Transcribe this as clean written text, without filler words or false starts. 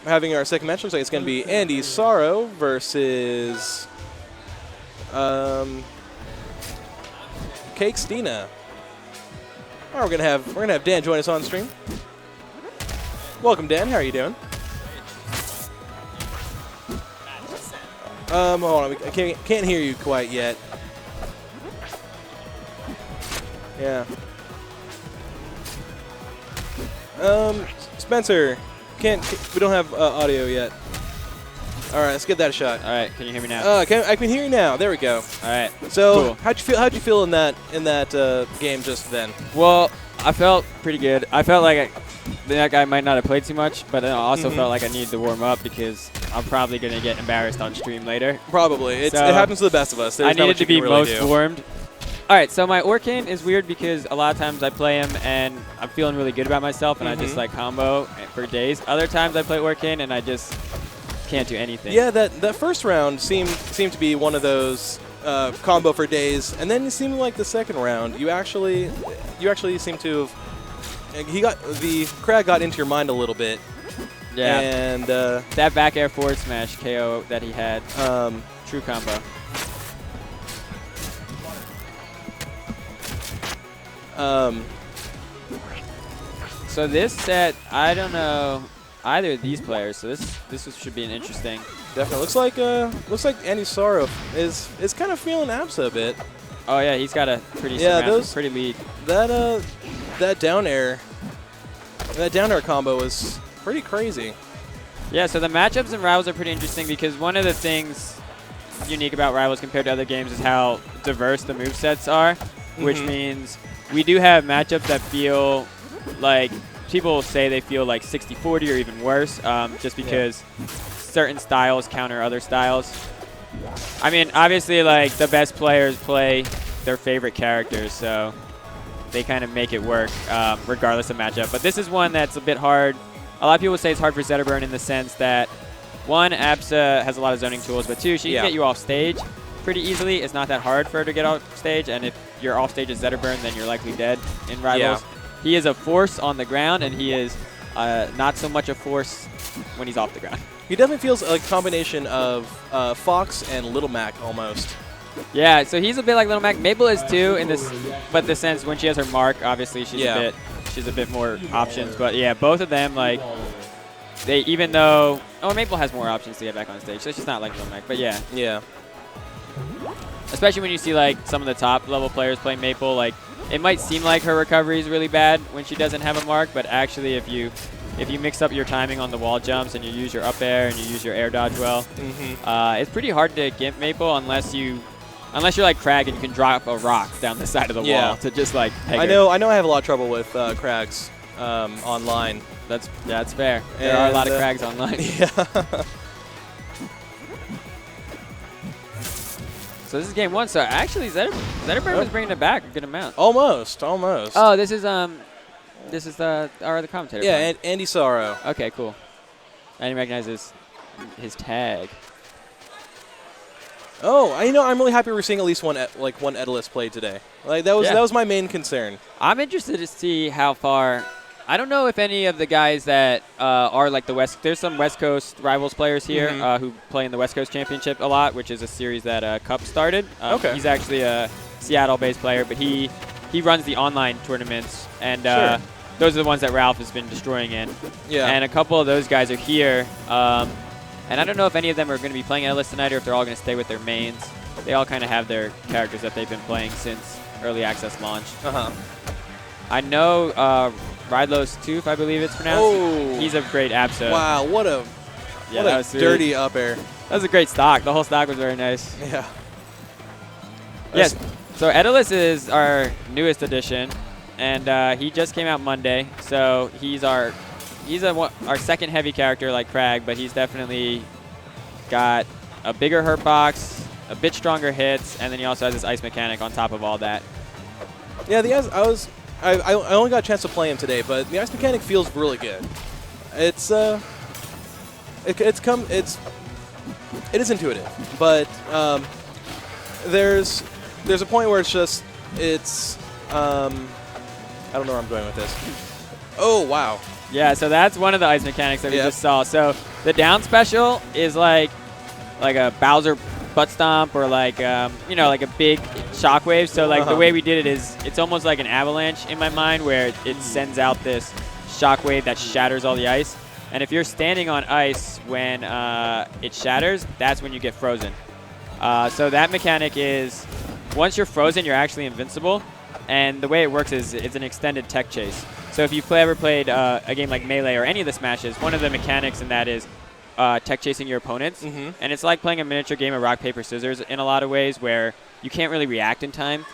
having our second match. Looks like it's going to be Andy Sauro versus Cakestina. Oh, we're gonna have Dan join us on stream. Welcome, Dan. How are you doing? Hold on. I can't hear you quite yet. Yeah. Spencer, we don't have audio yet. All right, let's give that a shot. All right, can you hear me now? I can hear you now. There we go. All right. So, cool. how'd you feel in that game just then? Well, I felt pretty good. I felt like that guy might not have played too much, but then I also felt like I needed to warm up because I'm probably going to get embarrassed on stream later. Probably. It happens to the best of us. There's I needed to be really most warmed. All right, so my Orcane is weird because a lot of times I play him and I'm feeling really good about myself and I just like combo for days. Other times I play Orcane and I just can't do anything. Yeah, that first round seemed to be one of those combo for days, and then it seemed like the second round you actually seem to have the Crag got into your mind a little bit. Yeah. And that back air forward smash KO that he had, true combo. So this set, I don't know either of these players, so this should be an interesting. Definitely looks like Andy Sauro is kind of feeling Absa a bit. Oh yeah, he's got a pretty pretty lead. That down air combo was pretty crazy. Yeah, so the matchups in Rivals are pretty interesting because one of the things unique about Rivals compared to other games is how diverse the movesets are, which means we do have matchups that feel like people say they feel like 60-40 or even worse, just because certain styles counter other styles. I mean, obviously, like the best players play their favorite characters, so they kind of make it work regardless of matchup. But this is one that's a bit hard. A lot of people say it's hard for Zetterburn in the sense that, one, Absa has a lot of zoning tools, but two, she can get you off stage pretty easily. It's not that hard for her to get off stage, and if you're off stage as Zetterburn, then you're likely dead in Rivals. He is a force on the ground, and he is not so much a force when he's off the ground. He definitely feels like a combination of Fox and Little Mac almost. Yeah, so he's a bit like Little Mac. Maple is too in this, but the sense when she has her mark, obviously she's a bit more options. But yeah, both of them like even though Maple has more options to get back on stage, so it's just not like Little Mac. But yeah, especially when you see like some of the top level players playing Maple, like it might seem like her recovery is really bad when she doesn't have a mark, but actually if you mix up your timing on the wall jumps and you use your up air and you use your air dodge well, it's pretty hard to gimp Maple unless you're like Crag and you can drop a rock down the side of the wall to just like peg her. I know I have a lot of trouble with Crags online. That's fair. There are a lot of Crags online. Yeah. So this is game one. So actually Zetterburn was bringing it back a good amount. Almost. Oh, this is the commentator. Yeah, Andy Sauro. Okay, cool. I didn't recognize his tag. Oh, I'm really happy we're seeing at least one Edalist play today. Like that was my main concern. I'm interested to see how far. I don't know if any of the guys that are like there's some West Coast Rivals players here who play in the West Coast Championship a lot, which is a series that Cup started. He's actually a Seattle-based player, but he runs the online tournaments, and those are the ones that Ralph has been destroying in. Yeah. And a couple of those guys are here. And I don't know if any of them are going to be playing Edalist tonight or if they're all going to stay with their mains. They all kind of have their characters that they've been playing since early access launch. I know Rydlos Tooth, I believe it's pronounced. Oh. He's a great Absa. Wow, what a dirty up air. That was a great stock. The whole stock was very nice. Yeah. Yes. So Edalist is our newest addition, and he just came out Monday. So he's our second heavy character like Crag, but he's definitely got a bigger hurt box, a bit stronger hits, and then he also has this ice mechanic on top of all that. Yeah, I only got a chance to play him today, but the ice mechanic feels really good. It is intuitive, but there's a point where I don't know where I'm going with this. Oh wow. Yeah, so that's one of the ice mechanics that we just saw. So the down special is like a Bowser butt stomp or like you know, like a big shockwave. So like the way we did it is it's almost like an avalanche in my mind, where it sends out this shockwave that shatters all the ice. And if you're standing on ice when it shatters, that's when you get frozen. So that mechanic is, once you're frozen, you're actually invincible. And the way it works is it's an extended tech chase. So if you've ever played a game like Melee or any of the Smashes, one of the mechanics in that is tech chasing your opponents. And it's like playing a miniature game of rock, paper, scissors in a lot of ways, where you can't really react in time.